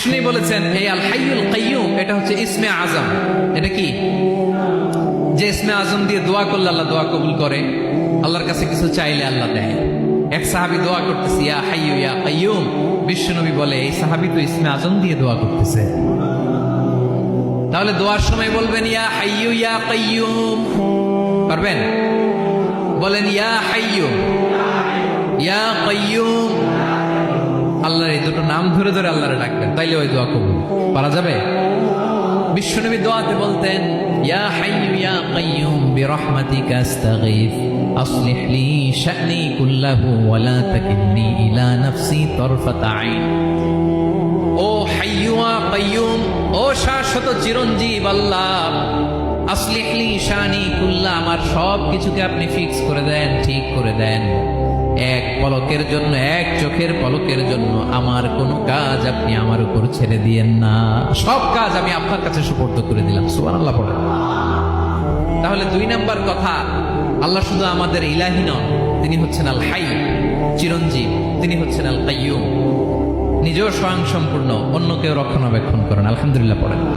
তিনি বলেছেন এই আল হাইয়ুল কাইয়ুম এটা হচ্ছে ইসমে আজম। এটা কি? যে ইসমে আজম দিয়ে দোয়া করলে আল্লাহ দোয়া কবুল করে, আল্লাহর কাছে কিছু চাইলে আল্লাহ দেয়। এক সাহাবী দোয়া করতেছে ইয়া হাইয়ু ইয়া কাইয়ুম, বিশ্বনবী বলে এই সাহাবী তো ইসমে আজম দিয়ে দোয়া করতেছে। তাহলে দোয়ার সময় বলবেন ইয়া হাইয়ু ইয়া কাইয়ুম, পারবেন? বলেন ইয়া হাইয়ু ইয়া কাইয়ুম। আল্লাহর এই দুটো নাম ধরে ধরে আল্লাহরে ডাকবেন, তাইলে ওই দোয়া কবুল। পারা যাবে? বিশ্বনবী দোয়াতে বলতেন ইয়া হাইয়ু ইয়া কাইয়ুম বিরহমাতিকা আস্তাগীথ আসলিহ লি শা'নি কুল্লাহু ওয়া লা তাকিলনি ইলা নাফসি তারফাতা আইন। ও হাইয়ু ওয়া কাইয়ুম, ও শাশ্বত চিরঞ্জীব আল্লাহ, আসলিহ লি শা'নি কুল্লাহ, আমার সব কিছুকে আপনি ফিক্স করে দেন, ঠিক করে দেন। এক পলকের জন্য, এক চোখের পলকের জন্য আমার কোনো কাজ আপনি আমার উপর ছেড়ে দিয়েন না, সব কাজ আমি আপনার কাছে সুপর্দ করে দিলাম। সুবহানাল্লাহ পড়েন। তাহলে 2 নাম্বার কথা, আল্লাহ শুধু আমাদের ইলাহি নন, তিনি হচ্ছেন আল হাই, চিরঞ্জীব, তিনি হচ্ছেন আল কাইয়ুম, নিজেও স্বয়ং সম্পূর্ণ, অন্যকেও রক্ষণাবেক্ষণ করেন। আলহামদুলিল্লাহ পড়েন।